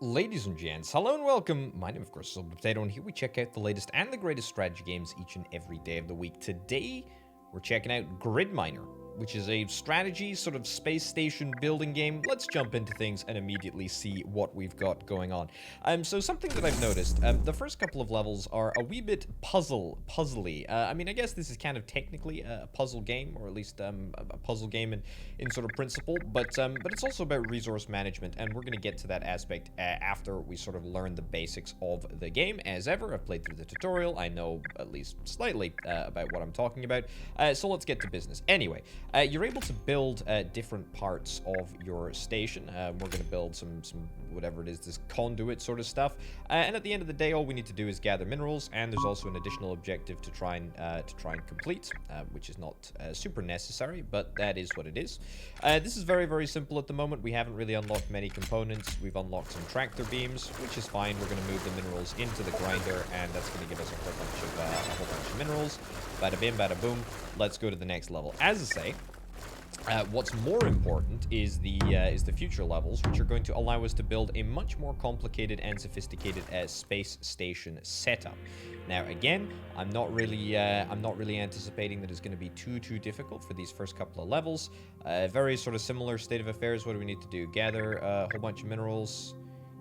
Ladies and gents, hello and welcome. My name, of course, is Potato, and here we check out the latest and the greatest strategy games each and every day of the week. Today, we're checking out Grid Miner, which is a strategy sort of space station building game. Let's jump into things and immediately see what we've got going on. So something that I've noticed, the first couple of levels are a wee bit puzzly. I mean, I guess this is kind of technically a puzzle game, or at least a puzzle game in sort of principle, but it's also about resource management, and we're going to get to that aspect after we sort of learn the basics of the game. As ever, I've played through the tutorial. I know at least slightly about what I'm talking about, so let's get to business. Anyway, you're able to build different parts of your station. We're going to build some whatever it is, this conduit sort of stuff. And at the end of the day, all we need to do is gather minerals, and there's also an additional objective to try and complete, which is not super necessary, but that is what it is. This is very, very simple at the moment. We haven't really unlocked many components. We've unlocked some tractor beams, which is fine. We're going to move the minerals into the grinder, and that's going to give us a whole bunch of minerals. Bada bim, bada boom. Let's go to the next level. As I say, what's more important is the future levels, which are going to allow us to build a much more complicated and sophisticated space station setup. Now, again, I'm not really anticipating that it's going to be too difficult for these first couple of levels. Very sort of similar state of affairs. What do we need to do? Gather a whole bunch of minerals.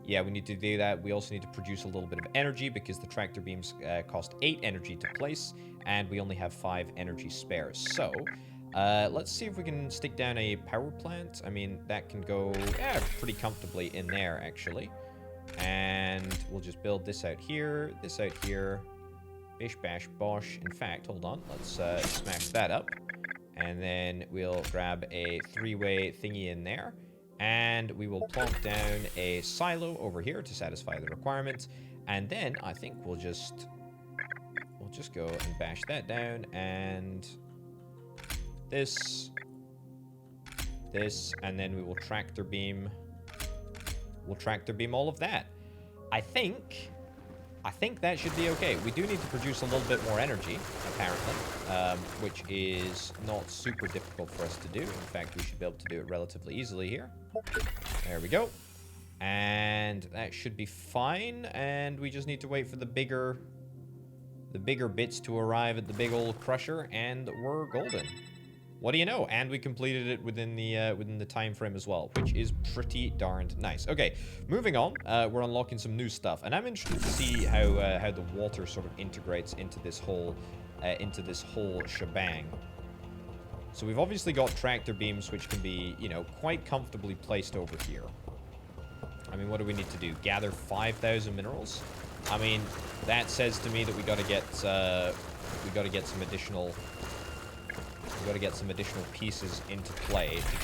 Yeah, we need to do that. We also need to produce a little bit of energy because the tractor beams cost 8 energy to place, and we only have 5 energy spares. So, let's see if we can stick down a power plant. I mean, that can go pretty comfortably in there, actually. And we'll just build this out here, bish, bash, bosh. In fact, hold on, let's smash that up. And then we'll grab a 3-way thingy in there. And we will plonk down a silo over here to satisfy the requirement. And then I think we'll just go and bash that down, and this, and then we will tractor beam all of that. I think that should be okay. We do need to produce a little bit more energy, apparently, which is not super difficult for us to do. In fact, we should be able to do it relatively easily here. There we go. And that should be fine, and we just need to wait for the bigger bits to arrive at the big old crusher, and we're golden. What do you know? And we completed it within the time frame as well, which is pretty darned nice. Okay, moving on. We're unlocking some new stuff, and I'm interested to see how the water sort of integrates into this whole shebang. So we've obviously got tractor beams, which can be, you know, quite comfortably placed over here. I mean, what do we need to do? Gather 5,000 minerals? I mean, that says to me that we got to get some additional pieces into play to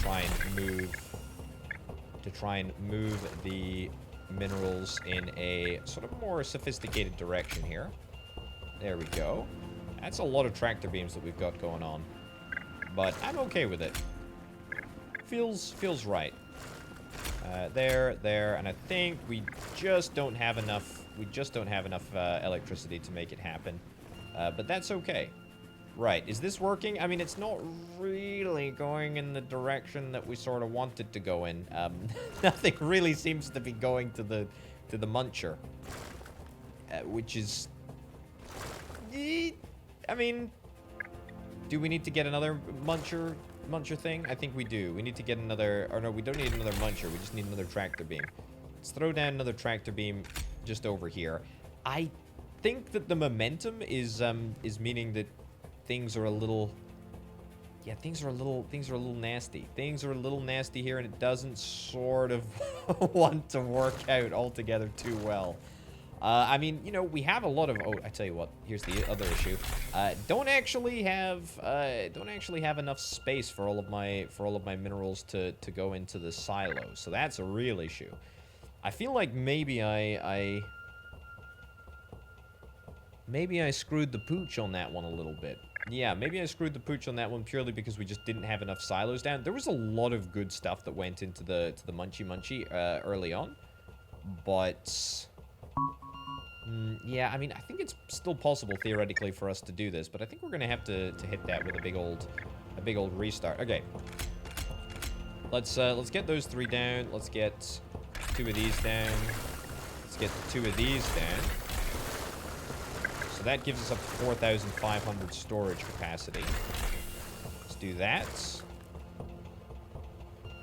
try and move the minerals in a sort of more sophisticated direction here. There we go. That's a lot of tractor beams that we've got going on, but I'm okay with it. Feels right. There, and I think we just don't have enough. Electricity to make it happen, but that's okay. Right, is this working? I mean, it's not really going in the direction that we sort of want it to go in. Nothing really seems to be going to the muncher, which is, I mean, do we need to get another muncher thing? I think we do. We need to get another, or no, we don't need another muncher. We just need another tractor beam. Let's throw down another tractor beam just over here. I think that the momentum is meaning that things are a little nasty. Things are a little nasty here, and it doesn't sort of want to work out altogether too well. I mean, you know, we have a lot of. Oh, I tell you what. Here's the other issue. Don't actually have enough space for all of my minerals to go into the silo. So that's a real issue. I feel like maybe I screwed the pooch on that one a little bit. Yeah, maybe I screwed the pooch on that one purely because we just didn't have enough silos down. There was a lot of good stuff that went into the munchy early on, but yeah, I mean, I think it's still possible theoretically for us to do this, but I think we're gonna have to hit that with a big old restart. Okay, let's get those 3 down. Let's get 2 of these down. Let's get 2 of these down. So that gives us up to 4,500 storage capacity. Let's do that.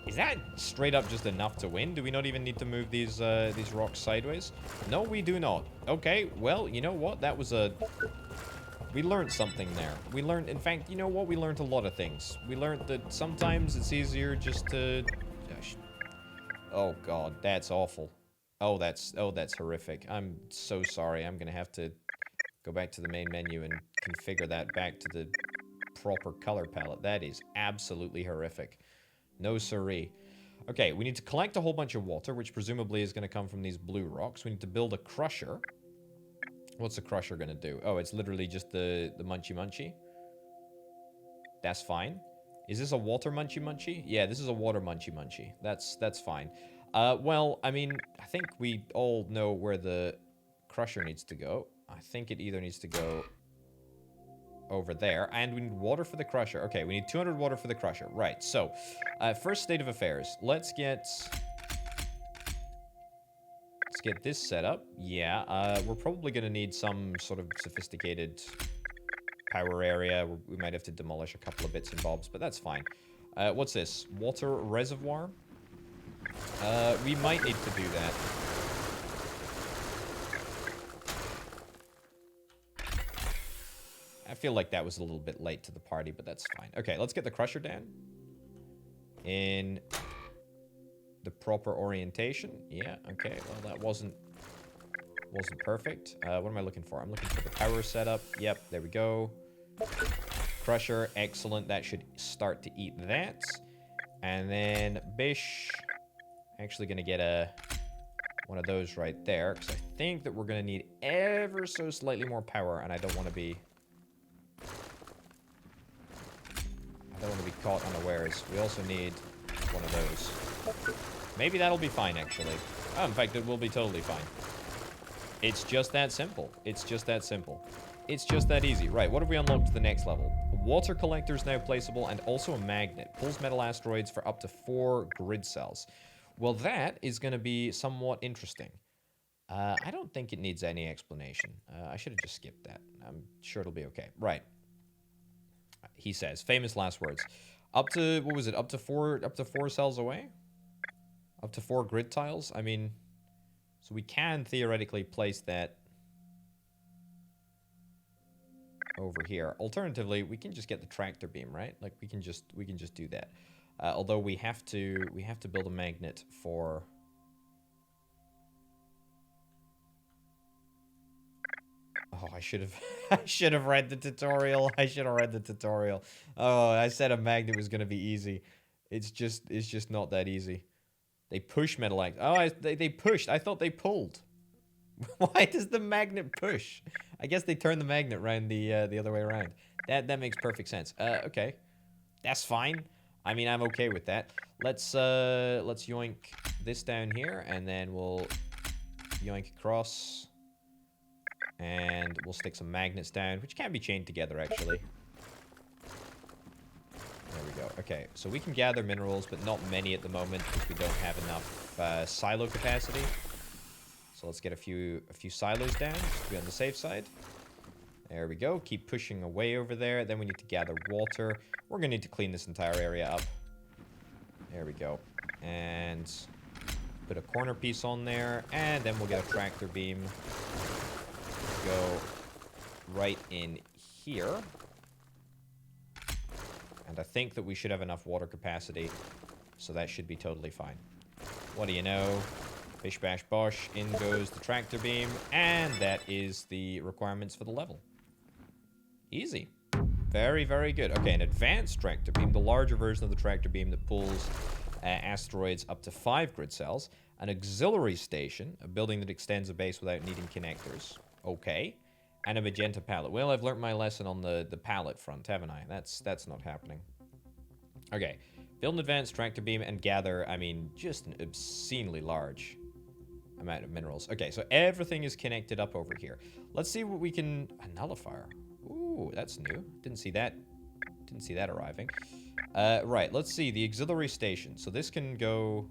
Is that straight up just enough to win? Do we not even need to move these rocks sideways? No, we do not. Okay, well, you know what? That was a... We learned something there. We learned... In fact, you know what? We learned a lot of things. We learned that sometimes it's easier just to... Oh, God. That's awful. Oh, that's horrific. I'm so sorry. I'm gonna have to go back to the main menu and configure that back to the proper color palette. That is absolutely horrific. No siree. Okay, we need to collect a whole bunch of water, which presumably is going to come from these blue rocks. We need to build a crusher. What's the crusher going to do? Oh, it's literally just the munchy munchy. That's fine. Is this a water munchy munchy? Yeah, this is a water munchy munchy. That's fine. Well, I mean, I think we all know where the crusher needs to go. I think it either needs to go over there, and we need water for the crusher. Okay, we need 200 water for the crusher. Right, so, first state of affairs. Let's get this set up. Yeah, we're probably going to need some sort of sophisticated power area. We might have to demolish a couple of bits and bobs, but that's fine. What's this? Water reservoir? We might need to do that. I feel like that was a little bit late to the party, but that's fine. Okay, let's get the crusher down. In the proper orientation. Yeah, okay. Well, that wasn't perfect. What am I looking for? I'm looking for the power setup. Yep, there we go. Crusher, excellent. That should start to eat that. And then Bish. Actually going to get one of those right there, because I think that we're going to need ever so slightly more power, and I don't want to be caught unawares. We also need one of those. Maybe that'll be fine, actually. Oh, in fact, it will be totally fine. It's just that simple. It's just that simple. It's just that easy. Right, what have we unlocked to the next level? A water collector is now placeable, and also a magnet. Pulls metal asteroids for up to 4 grid cells. Well, that is going to be somewhat interesting. I don't think it needs any explanation. I should have just skipped that. I'm sure it'll be okay. Right. He says, famous last words. Up to, what was it? Up to 4 cells away? Up to 4 grid tiles? I mean, so we can theoretically place that over here. Alternatively, we can just get the tractor beam, right? Like we can just do that. Although we have to build a magnet for... Oh, I should have read the tutorial. I should have read the tutorial. Oh, I said a magnet was going to be easy. It's just not that easy. They push metal act. Oh, they pushed. I thought they pulled. Why does the magnet push? I guess they turn the magnet around the other way around. That makes perfect sense. Okay. That's fine. I mean, I'm okay with that. Let's yoink this down here, and then we'll yoink across. And we'll stick some magnets down, which can be chained together, actually. There we go. Okay, so we can gather minerals, but not many at the moment, because we don't have enough silo capacity. So let's get a few silos down, just to be on the safe side. There we go. Keep pushing away over there. Then we need to gather water. We're going to need to clean this entire area up. There we go. And put a corner piece on there. And then we'll get a tractor beam. Go right in here. And I think that we should have enough water capacity. So that should be totally fine. What do you know? Bish bash bosh. In goes the tractor beam. And that is the requirements for the level. Easy. Very, very good. Okay, an advanced tractor beam, the larger version of the tractor beam that pulls asteroids up to 5 grid cells. An auxiliary station, a building that extends a base without needing connectors. Okay. And a magenta pallet. Well, I've learnt my lesson on the pallet front, haven't I? That's not happening. Okay. Build an advanced tractor beam and gather, I mean, just an obscenely large amount of minerals. Okay, so everything is connected up over here. Let's see what we can... A nullifier. Ooh, that's new. Didn't see that arriving. Right, let's see. The auxiliary station. So this can go...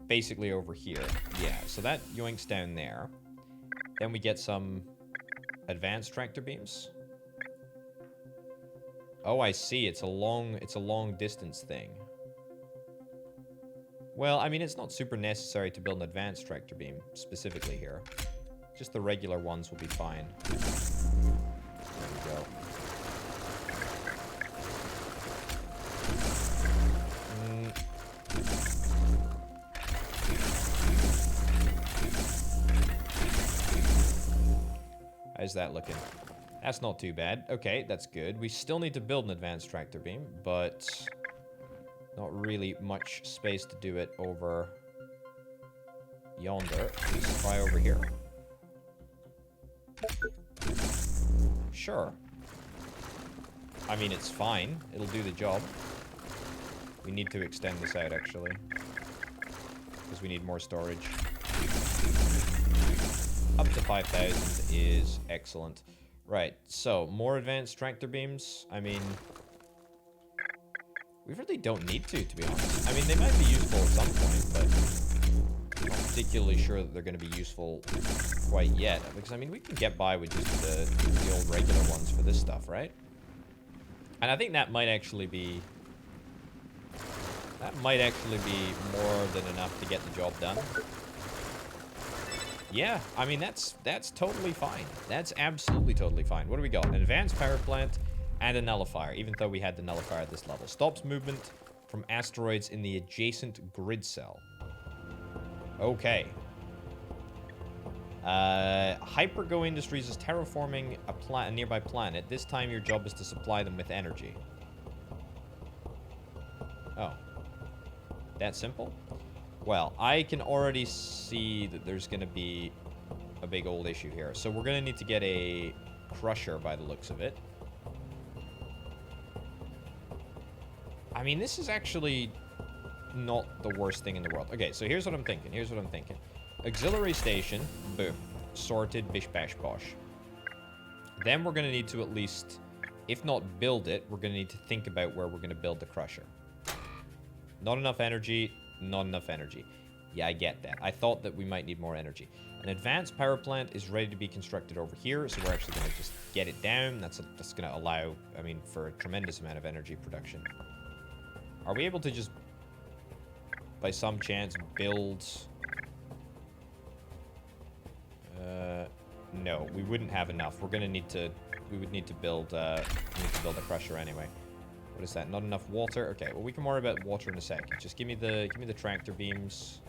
basically over here. Yeah, so that yoinks down there. Then we get some advanced tractor beams. Oh, I see. It's a long distance thing. Well, I mean, it's not super necessary to build an advanced tractor beam specifically here. Just the regular ones will be fine. There we go. How's that looking? That's not too bad. Okay, that's good. We still need to build an advanced tractor beam, but not really much space to do it over yonder. Let's try over here. Sure. I mean, it's fine. It'll do the job. We need to extend this out, actually, because we need more storage. Up to 5,000 is excellent. Right, so more advanced tractor beams. I mean, we really don't need to be honest. I mean, they might be useful at some point, but I'm not particularly sure that they're going to be useful quite yet. Because, I mean, we can get by with just the old regular ones for this stuff, right? And I think that might actually be... That might actually be more than enough to get the job done. Yeah, I mean, that's totally fine. That's absolutely totally fine. What do we got? An advanced power plant and a nullifier, even though we had the nullifier at this level. Stops movement from asteroids in the adjacent grid cell. Okay. Hypergo Industries is terraforming a nearby planet. This time your job is to supply them with energy. Oh. That simple? Well, I can already see that there's going to be a big old issue here. So we're going to need to get a crusher by the looks of it. I mean, this is actually not the worst thing in the world. Okay, so here's what I'm thinking. Auxiliary station, boom. Sorted, bish, bash, bosh. Then we're going to need to at least, if not build it, we're going to need to think about where we're going to build the crusher. Not enough energy. Not enough energy. Yeah, I get that. I thought that we might need more energy. An advanced power plant is ready to be constructed over here, so we're actually going to just get it down. That's going to allow, I mean, for a tremendous amount of energy production. Are we able to just, by some chance, build... no, we wouldn't have enough. We're going to need to... We would need to build a crusher anyway. What is that? Not enough water? Okay, well, we can worry about water in a second. Just give me the tractor beams.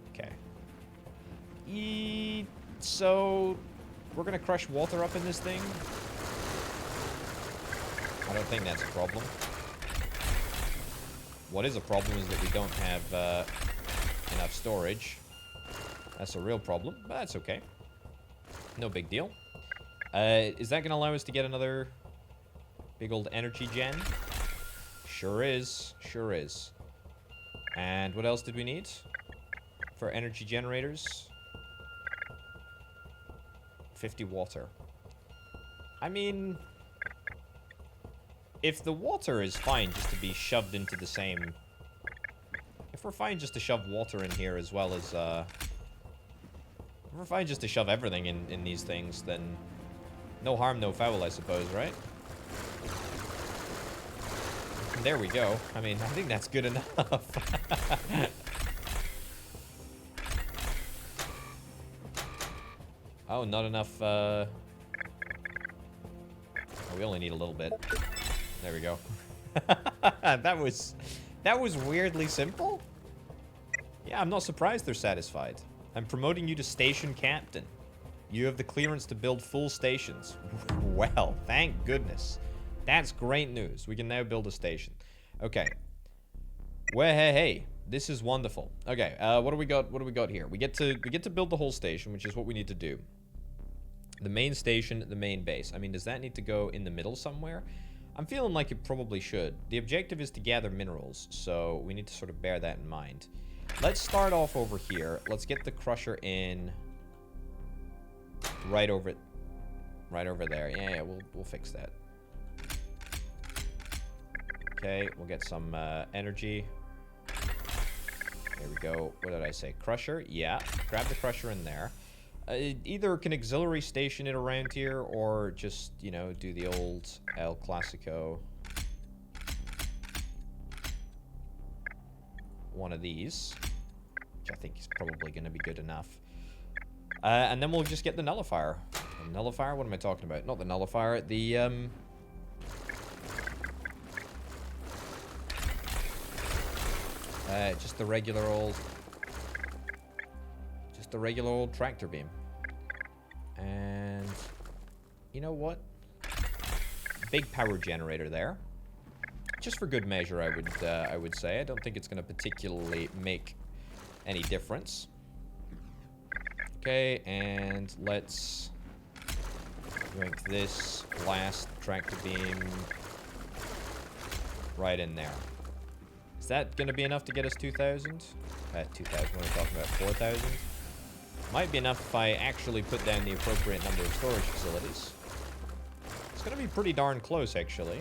Okay. So we're gonna crush water up in this thing? I don't think that's a problem. What is a problem is that we don't have enough storage. That's a real problem, but that's okay. No big deal. Is that going to allow us to get another big old energy gen? Sure is. Sure is. And what else did we need for energy generators? 50 water. I mean, if the water is fine just to be shoved into the same... If we're fine just to shove water in here as well as... If we're fine just to shove everything in these things, then... No harm, no foul, I suppose, right? There we go. I mean, I think that's good enough. Oh, not enough, Oh, we only need a little bit. There we go. That was weirdly simple. Yeah, I'm not surprised they're satisfied. I'm promoting you to station captain. You have the clearance to build full stations. Well, thank goodness. That's great news. We can now build a station. Okay. Well, hey, this is wonderful. Okay, what do we got? What do we got here? We get to build the whole station, which is what we need to do. The main station, the main base. I mean, does that need to go in the middle somewhere? I'm feeling like it probably should. The objective is to gather minerals, so we need to sort of bear that in mind. Let's start off over here. Let's get the crusher in. Right over there. Yeah, we'll fix that. Okay, we'll get some energy. There we go. What did I say? Crusher? Yeah. Grab the crusher in there. Either can auxiliary station it around here, or just, you know, do the old El Clasico. One of these, which I think is probably going to be good enough. And then we'll just get the nullifier. The nullifier? What am I talking about? Not the nullifier. The, just the regular old... Just the regular old tractor beam. And... You know what? Big power generator there. Just for good measure, I would say. I don't think it's going to particularly make any difference. Okay, and let's link this last tractor beam right in there. Is that going to be enough to get us 2,000? 2,000, what are we talking about? 4,000? Might be enough if I actually put down the appropriate number of storage facilities. It's going to be pretty darn close, actually.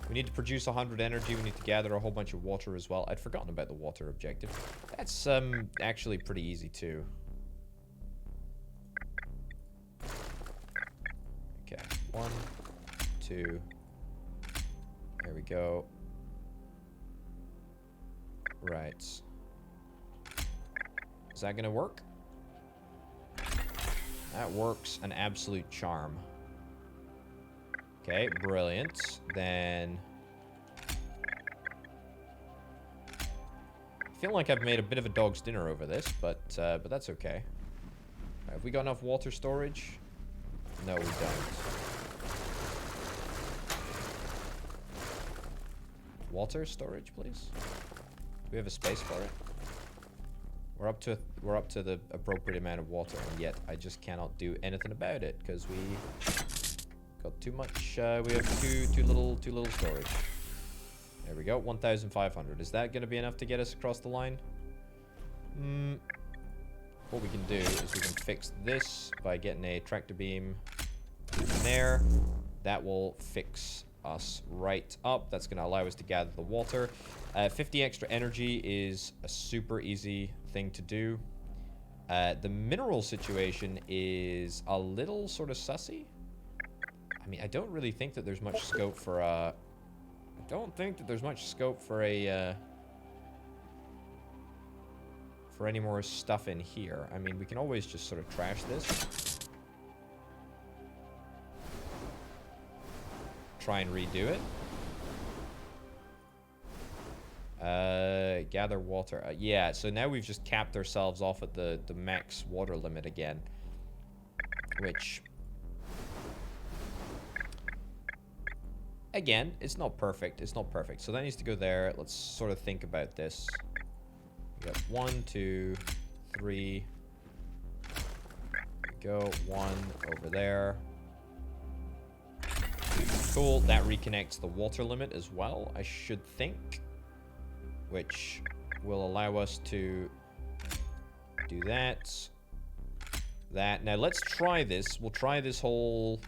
We need to produce 100 energy. We need to gather a whole bunch of water as well. I'd forgotten about the water objective. That's actually pretty easy, too. Okay, 1, 2. There we go. Right. Is that going to work? That works an absolute charm. Okay, brilliant. Then... I feel like I've made a bit of a dog's dinner over this, but that's okay. Have we got enough water storage? No, we don't. Water storage, please? Do we have a space for it? We're up to the appropriate amount of water, and yet I just cannot do anything about it because we got too much. We have too little storage. There we go. 1,500. Is that going to be enough to get us across the line? What we can do is we can fix this by getting a tractor beam in there. That will fix us right up. That's going to allow us to gather the water. 50 extra energy is a super easy thing to do. The mineral situation is a little sort of sussy. I mean, I don't really think that there's much scope for I don't think that there's much scope for a for any more stuff in here. I mean, we can always just sort of trash this. Try and redo it. Gather water. Yeah, so now we've just capped ourselves off at the max water limit again. Which... Again, it's not perfect. It's not perfect. So that needs to go there. Let's sort of think about this. We got 1, 2, 3. There we go. 1 over there. Cool. That reconnects the water limit as well, I should think. Which will allow us to do that. That. Now let's try this. We'll try this whole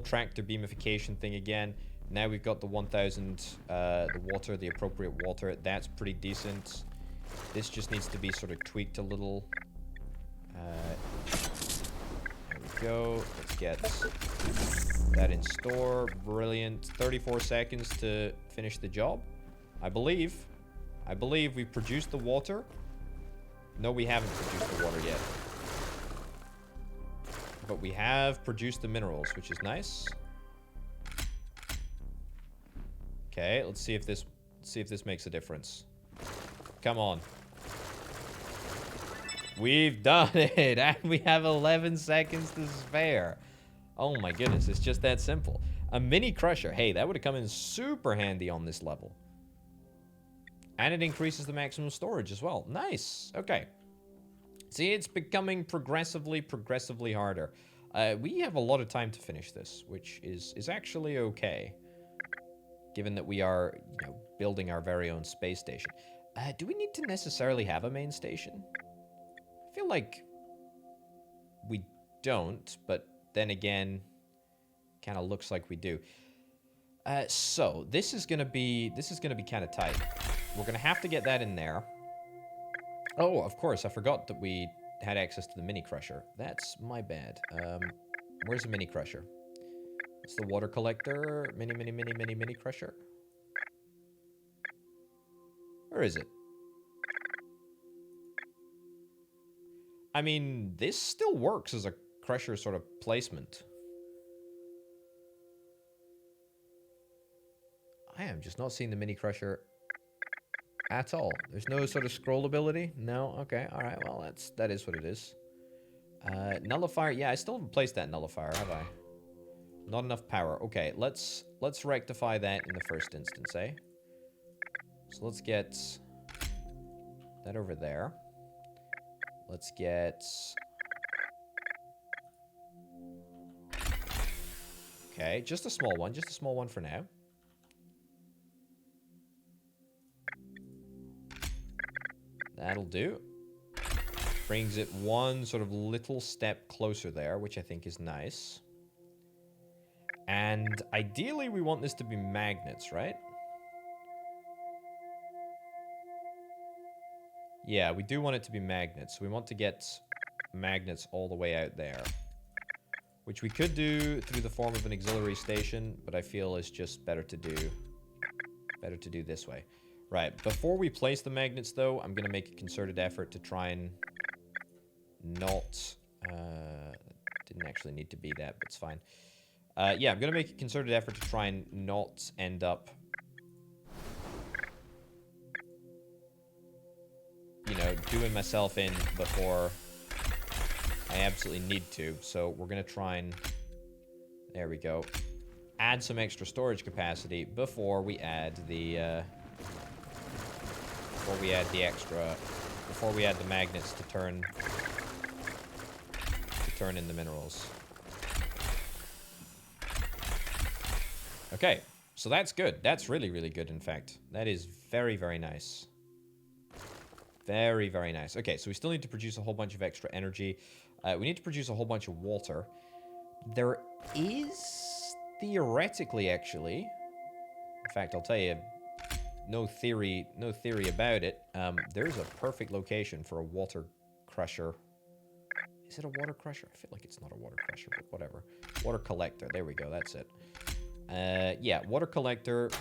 tractor beamification thing again. Now we've got the 1,000, the water, the appropriate water. That's pretty decent. This just needs to be sort of tweaked a little. There we go. Let's get that in store. Brilliant. 34 seconds to finish the job. I believe we've produced the water. No, we haven't produced the water yet. But we have produced the minerals, which is nice. Okay, let's see if this makes a difference. Come on. We've done it, and we have 11 seconds to spare. Oh my goodness, it's just that simple. A mini crusher. Hey, that would have come in super handy on this level. And it increases the maximum storage as well. Nice. Okay. See, it's becoming progressively harder. We have a lot of time to finish this, which is actually okay. Given that we are, you know, building our very own space station. Do we need to necessarily have a main station? I feel like we don't, but then again, kind of looks like we do. So this is gonna be kind of tight. We're gonna have to get that in there. Oh, of course, I forgot that we had access to the mini crusher. That's my bad. Where's the mini crusher? It's the water collector. Mini crusher. Where is it? I mean, this still works as a crusher sort of placement. I am just not seeing the mini crusher at all. There's no sort of scroll ability? No? Okay, alright, well, that is what it is. Nullifier, yeah, I still haven't placed that nullifier, have I? Not enough power. Okay, let's rectify that in the first instance, eh? So let's get that over there. Let's get... Okay, just a small one for now. That'll do. Brings it one sort of little step closer there, which I think is nice. And ideally, we want this to be magnets, right? Yeah, we do want it to be magnets. We want to get magnets all the way out there. Which we could do through the form of an auxiliary station, but I feel is just better to do this way. Right, before we place the magnets, though, I'm going to make a concerted effort to try and not... didn't actually need to be that, but it's fine. Yeah, I'm going to make a concerted effort to try and not end up... you know, doing myself in before I absolutely need to. So we're going to try and... there we go. Add some extra storage capacity before we add the... before we add the magnets to turn in the minerals. Okay, so that's good. That's really, really good, in fact. That is very, very nice. Very, very nice. Okay, so we still need to produce a whole bunch of extra energy. We need to produce a whole bunch of water. There is, theoretically, actually... in fact, I'll tell you... No theory about it. There's a perfect location for a water crusher. Is it a water crusher? I feel like it's not a water crusher, but whatever. Water collector. There we go. That's it. Yeah, water collector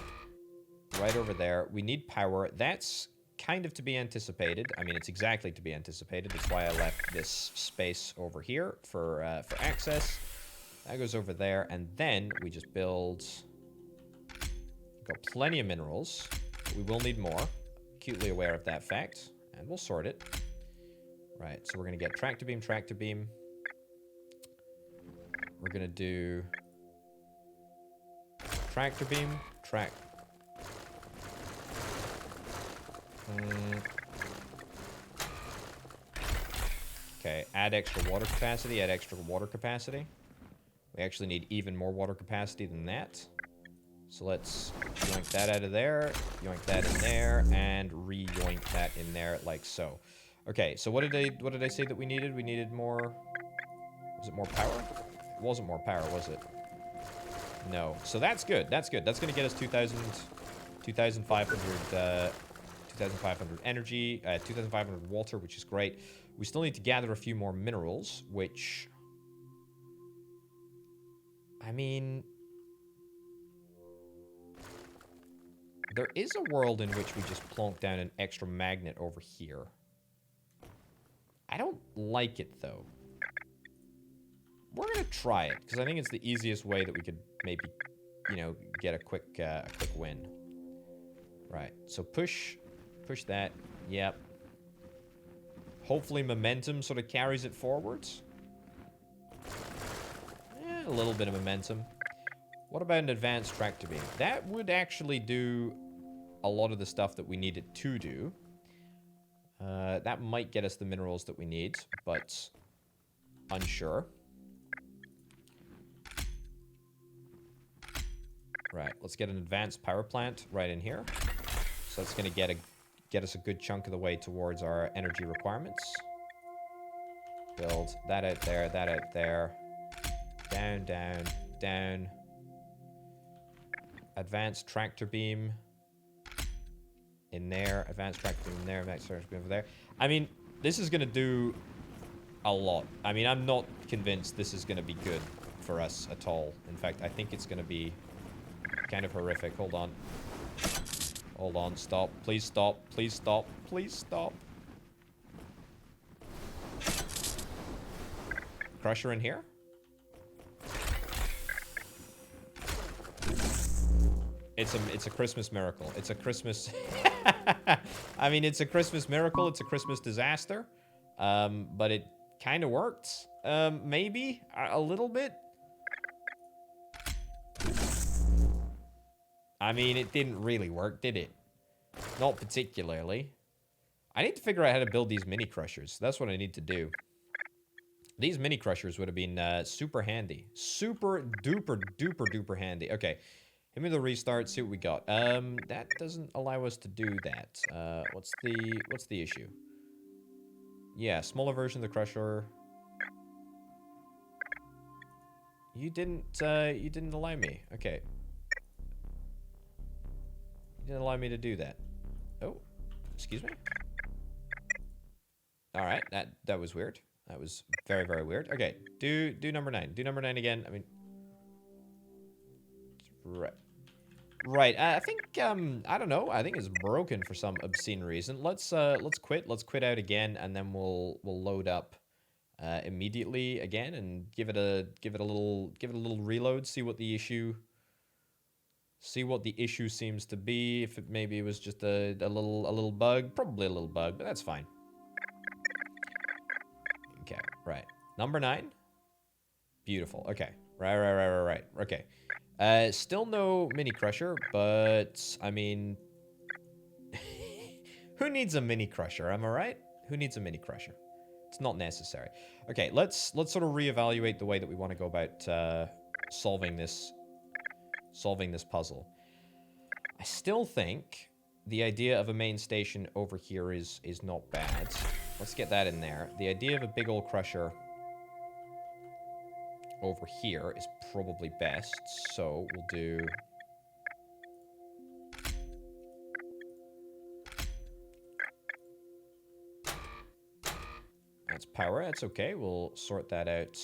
right over there. We need power. That's kind of to be anticipated. I mean, it's exactly to be anticipated. That's why I left this space over here for access. That goes over there, and then we just build... we've got plenty of minerals. We will need more. Acutely aware of that fact. And we'll sort it. Right, so we're going to get tractor beam, tractor beam. We're going to do... tractor beam, Okay, add extra water capacity, add extra water capacity. We actually need even more water capacity than that. So let's yoink that out of there, yoink that in there, and re-yoink that in there like so. Okay, so what did I say that we needed? We needed more... was it more power? It wasn't more power, was it? No. So that's good. That's good. That's going to get us 2,500 energy, 2,500 water, which is great. We still need to gather a few more minerals, which... I mean... there is a world in which we just plonk down an extra magnet over here. I don't like it, though. We're going to try it, because I think it's the easiest way that we could maybe, you know, get a quick win. Right, so push that. Yep. Hopefully momentum sort of carries it forwards. A little bit of momentum. What about an advanced tractor beam? That would actually do a lot of the stuff that we need it to do. That might get us the minerals that we need, but unsure. Right, let's get an advanced power plant right in here. So that's going to get us a good chunk of the way towards our energy requirements. Build that out there, that out there. Down, down, down. Advanced tractor beam. In there. Advanced tractor beam in there. Advanced tractor beam over there. I mean, this is going to do a lot. I mean, I'm not convinced this is going to be good for us at all. In fact, I think it's going to be kind of horrific. Hold on. Hold on. Stop. Please stop. Please stop. Please stop. Crusher in here? It's a Christmas miracle. It's a Christmas... I mean, it's a Christmas miracle. It's a Christmas disaster. But it kind of worked. Maybe a little bit. I mean, it didn't really work, did it? Not particularly. I need to figure out how to build these mini crushers. That's what I need to do. These mini crushers would have been super handy. Super duper duper duper handy. Okay. Give me the restart, see what we got. That doesn't allow us to do that. What's the issue? Yeah, smaller version of the crusher. You didn't allow me. Okay. You didn't allow me to do that. Oh, excuse me? Alright, that was weird. That was very, very weird. Okay, do number 9. Do number 9 again. I mean... Right. I think, I don't know. I think it's broken for some obscene reason. Let's quit. Let's quit out again, and then we'll load up immediately again and give it a little reload. See what the issue seems to be. If maybe it was just a little bug, probably a little bug, but that's fine. Okay. Right. Number 9. Beautiful. Okay. Right. Okay. Still no mini crusher, but I mean, who needs a mini crusher? Am I right? Who needs a mini crusher? It's not necessary. Okay, let's sort of reevaluate the way that we want to go about solving this puzzle. I still think the idea of a main station over here is not bad. Let's get that in there. The idea of a big old crusher over here is probably best, so we'll do... That's power, that's okay, we'll sort that out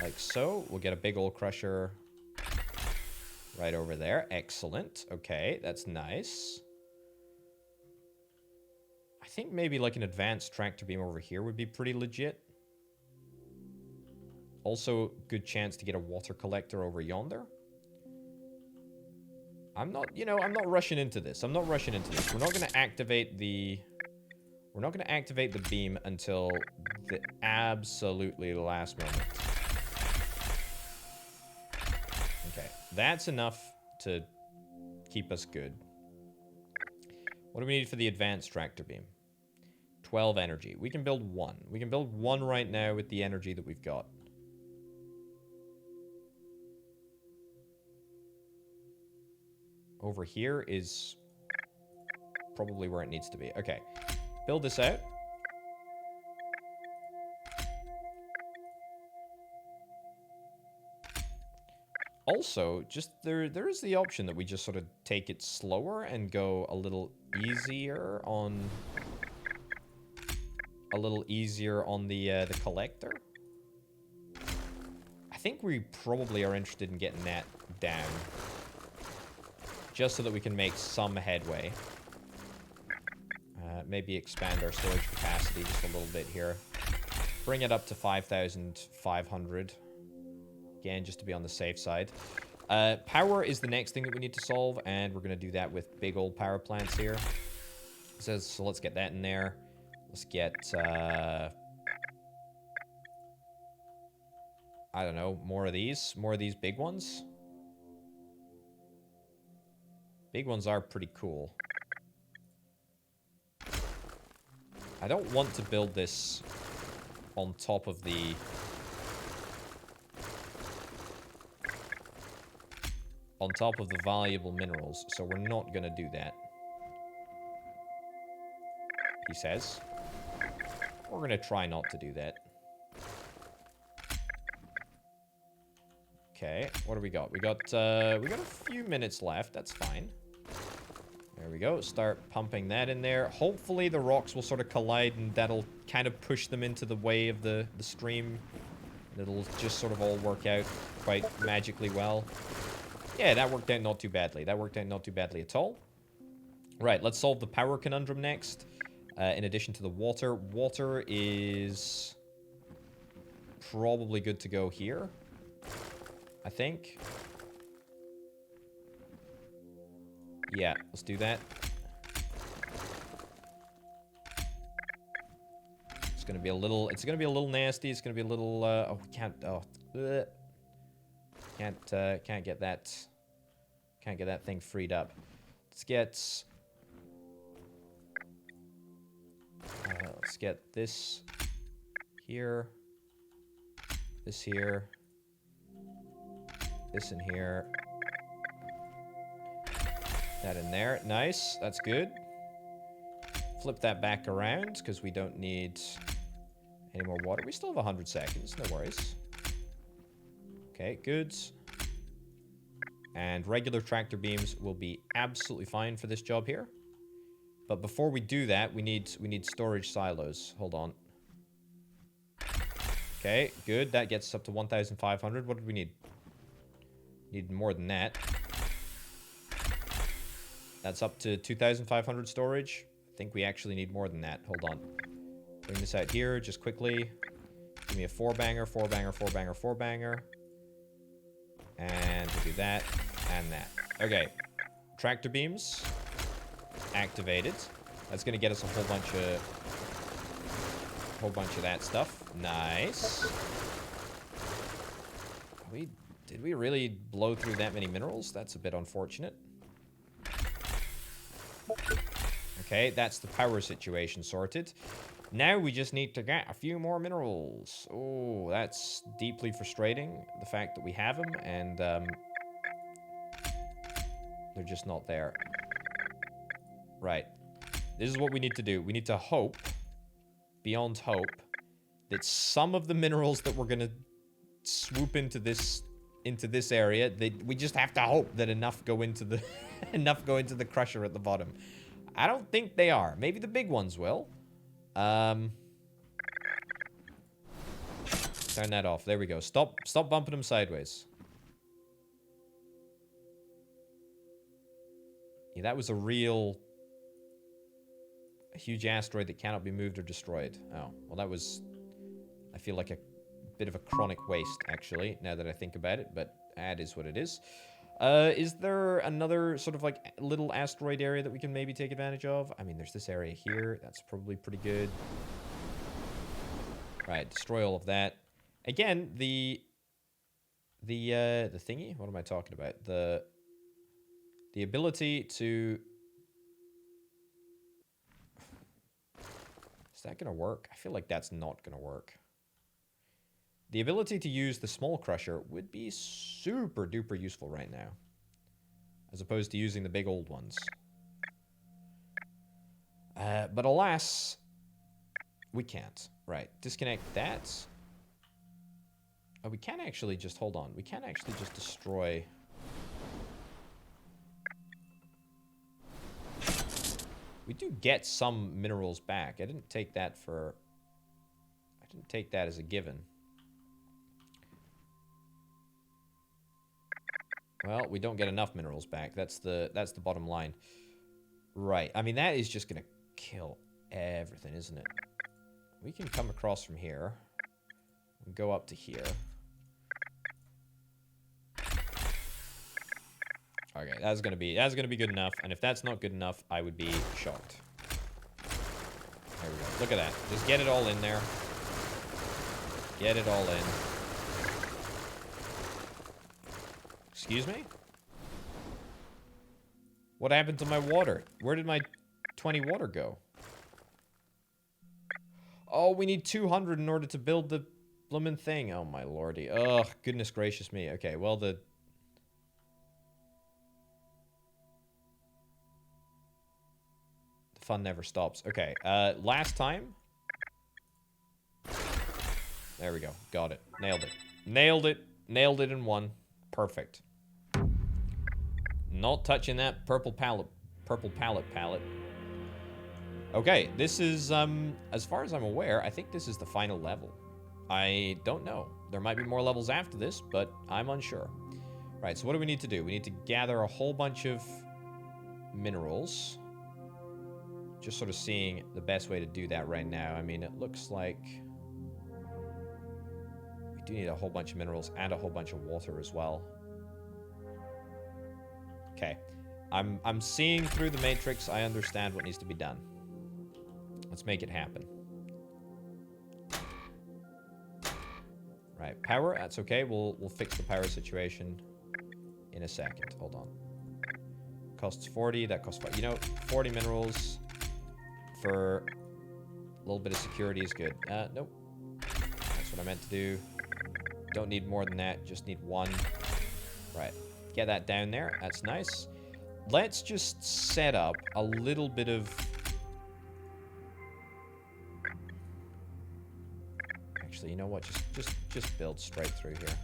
like so. We'll get a big old crusher right over there. Excellent, okay, that's nice. I think maybe like an advanced tractor beam over here would be pretty legit. Also, good chance to get a water collector over yonder. I'm not rushing into this. We're not going to activate the beam until the absolutely last moment. Okay, that's enough to keep us good. What do we need for the advanced tractor beam? 12 energy. We can build one. We can build one right now with the energy that we've got. Over here is probably where it needs to be. Okay, build this out. Also, just there is the option that we just sort of take it slower and go a little easier on the collector. I think we probably are interested in getting that down. Just so that we can make some headway. Maybe expand our storage capacity just a little bit here. Bring it up to 5,500. Again, just to be on the safe side. Power is the next thing that we need to solve, and we're going to do that with big old power plants here. So let's get that in there. Let's get... I don't know, more of these big ones. Big ones are pretty cool. I don't want to build this on top of the... valuable minerals, so we're not going to do that. He says. We're going to try not to do that. Okay, what do we got? We got a few minutes left. That's fine. There we go. Start pumping that in there. Hopefully the rocks will sort of collide and that'll kind of push them into the way of the stream. And it'll just sort of all work out quite magically well. Yeah, that worked out not too badly. That worked out not too badly at all. Right, let's solve the power conundrum next. In addition to the water. Water is probably good to go here, I think. Yeah, let's do that. It's gonna be a little nasty. It's gonna be a little, oh, we can't, oh, bleh. Can't get that thing freed up. Let's get this here, this here, this in here. That in there. Nice. That's good. Flip that back around because we don't need any more water. We still have 100 seconds. No worries. Okay, good. And regular tractor beams will be absolutely fine for this job here. But before we do that, we need storage silos. Hold on. Okay, good. That gets us up to 1,500. What did we need? Need more than that. That's up to 2,500 storage. I think we actually need more than that. Hold on. Bring this out here just quickly. Give me a 4-banger, 4-banger, 4-banger, 4-banger. And we'll do that and that. Okay. Tractor beams activated. That's going to get us a whole bunch of that stuff. Nice. Did we really blow through that many minerals? That's a bit unfortunate. Okay, that's the power situation sorted. Now we just need to get a few more minerals. Oh, that's deeply frustrating. The fact that we have them and they're just not there. Right. This is what we need to do. We need to hope, beyond hope, that some of the minerals that we're going to swoop into this area, we just have to hope that enough go into the the crusher at the bottom. I don't think they are. Maybe the big ones will. Turn that off. There we go. Stop bumping them sideways. Yeah, that was a huge asteroid that cannot be moved or destroyed. Oh, well that was, I feel like a bit of a chronic waste, actually, now that I think about it, but that is what it is. Is there another sort of like little asteroid area that we can maybe take advantage of? I mean, there's this area here. That's probably pretty good. Right, destroy all of that. Again, the thingy? What am I talking about? The ability to... Is that gonna work? I feel like that's not gonna work. The ability to use the small crusher would be super duper useful right now, as opposed to using the big old ones. But alas, we can't. Right, disconnect that. Oh, we can actually just, hold on. We can actually just destroy... We do get some minerals back. I didn't take that as a given. Well, we don't get enough minerals back. That's the bottom line. Right. I mean, that is just going to kill everything, isn't it? We can come across from here and go up to here. Okay, that's gonna be good enough. And if that's not good enough, I would be shocked. There we go. Look at that. Just get it all in there. Get it all in. Excuse me? What happened to my water? Where did my 20 water go? Oh, we need 200 in order to build the bloomin' thing. Oh, my lordy. Ugh, goodness gracious me. Okay, well, the fun never stops. Okay, last time. There we go. Got it. Nailed it. Nailed it. Nailed it in one. Perfect. Not touching that purple palette palette. Okay, this is, as far as I'm aware, I think this is the final level. I don't know. There might be more levels after this, but I'm unsure. Right, so what do we need to do? We need to gather a whole bunch of minerals. Just sort of seeing the best way to do that right now. I mean, it looks like we do need a whole bunch of minerals and a whole bunch of water as well. Okay. I'm seeing through the matrix. I understand what needs to be done. Let's make it happen. Right, power, that's okay. We'll fix the power situation in a second. Hold on. Costs 40, that costs 5. You know, 40 minerals for a little bit of security is good. Nope. That's what I meant to do. Don't need more than that, just need 1. Right, get that down there. That's nice. Let's just set up a little bit of... Actually, you know what? Just build straight through here.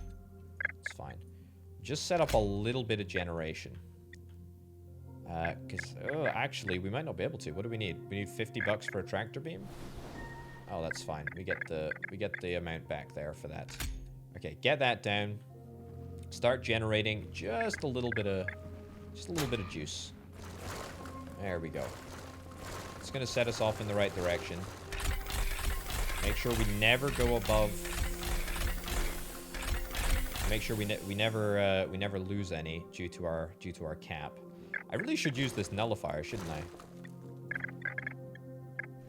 It's fine. Just set up a little bit of generation. Because, actually, we might not be able to. What do we need? We need 50 bucks for a tractor beam? Oh, that's fine. We get the amount back there for that. Okay, get that down. Start generating just a little bit of juice. There we go. It's going to set us off in the right direction. Make sure we never go above. Make sure we never lose any due to our cap. I really should use this nullifier, shouldn't I?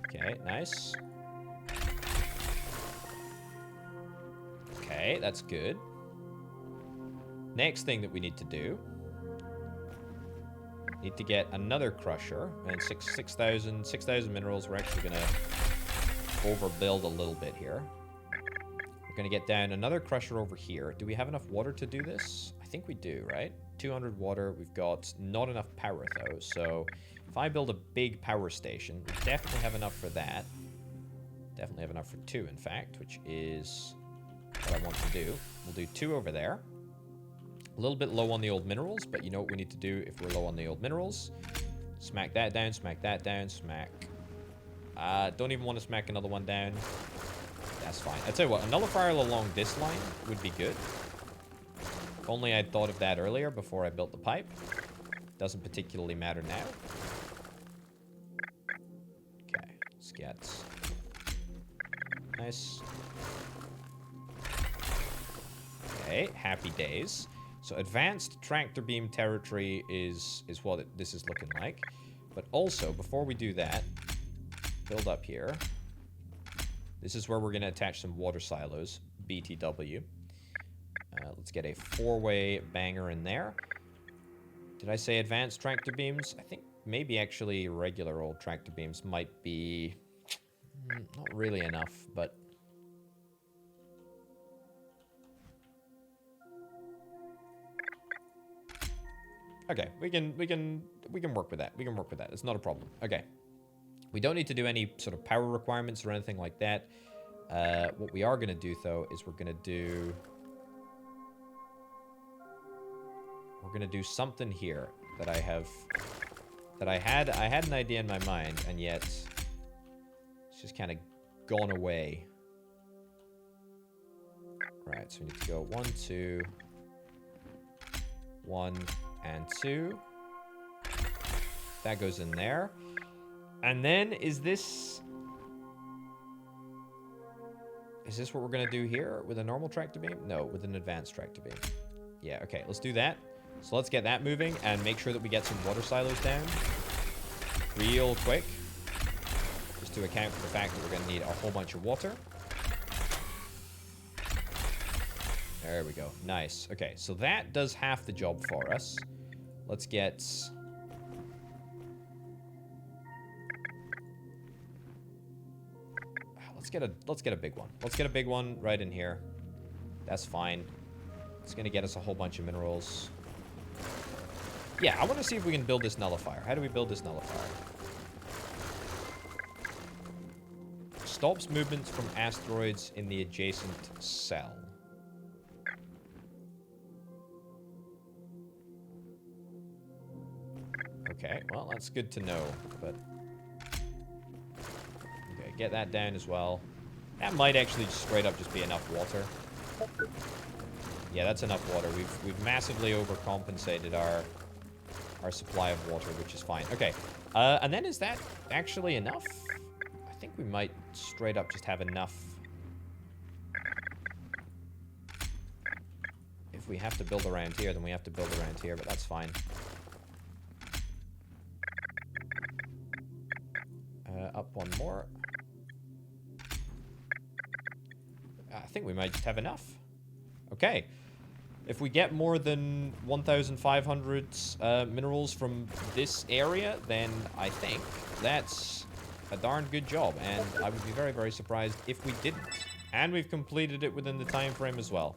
Okay, nice. Okay, that's good. Next thing that we need to do. Need to get another crusher. And 6,000 minerals. We're actually going to overbuild a little bit here. We're going to get down another crusher over here. Do we have enough water to do this? I think we do, right? 200 water. We've got not enough power, though. So if I build a big power station, we definitely have enough for that. Definitely have enough for 2, in fact, which is what I want to do. We'll do 2 over there. A little bit low on the old minerals, but you know what we need to do if we're low on the old minerals? Smack that down, smack that down, smack. Don't even want to smack another one down. That's fine. I tell you what, a nullifier along this line would be good. If only I'd thought of that earlier before I built the pipe. Doesn't particularly matter now. Okay, let's get... Nice. Okay, happy days. So advanced tractor beam territory is what this is looking like. But also, before we do that, build up here. This is where we're going to attach some water silos, BTW. Let's get a 4-way banger in there. Did I say advanced tractor beams? I think maybe actually regular old tractor beams might be not really enough, but... Okay, we can work with that. We can work with that. It's not a problem. Okay. We don't need to do any sort of power requirements or anything like that. What we are going to do, though, is we're going to do something here that I had an idea in my mind, and yet it's just kind of gone away. Right, so we need to go 1, 2, 1, and 2. That goes in there. And then, is this what we're going to do here with a normal tractor beam? No, with an advanced tractor beam. Yeah, okay, let's do that. So let's get that moving and make sure that we get some water silos down real quick. Just to account for the fact that we're going to need a whole bunch of water. There we go. Nice. Okay, so that does half the job for us. Let's get... Let's get a big one. Let's get a big one right in here. That's fine. It's going to get us a whole bunch of minerals. Yeah, I want to see if we can build this nullifier. How do we build this nullifier? Stops movements from asteroids in the adjacent cell. Okay, well, that's good to know, but... Okay, get that down as well. That might actually straight up just be enough water. Yeah, that's enough water. We've massively overcompensated our supply of water, which is fine. Okay, and then is that actually enough? I think we might straight up just have enough. If we have to build around here, then we have to build around here, but that's fine. Up one more. I think we might just have enough. Okay. If we get more than 1,500 minerals from this area, then I think that's a darn good job. And I would be very, very surprised if we didn't. And we've completed it within the time frame as well.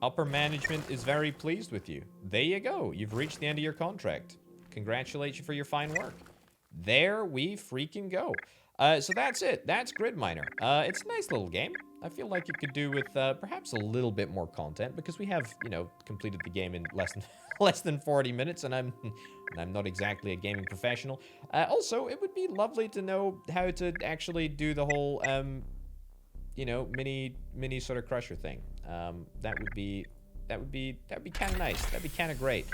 Upper management is very pleased with you. There you go. You've reached the end of your contract. Congratulate you for your fine work. There we freaking go. So that's it. That's Grid Miner. It's a nice little game. I feel like it could do with perhaps a little bit more content because we have, you know, completed the game in less than 40 minutes, and I'm not exactly a gaming professional. Also, it would be lovely to know how to actually do the whole, you know, mini sort of crusher thing. That would be kind of nice. That'd be kind of great.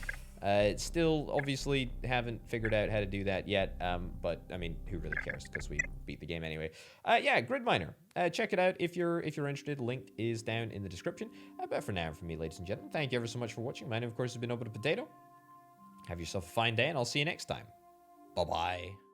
Still, obviously, haven't figured out how to do that yet, but, I mean, who really cares, because we beat the game anyway. Yeah, Grid Miner. Check it out if you're interested. Link is down in the description. But for now, from me, ladies and gentlemen, thank you ever so much for watching. My name, of course, has been Open Potato. Have yourself a fine day, and I'll see you next time. Bye-bye.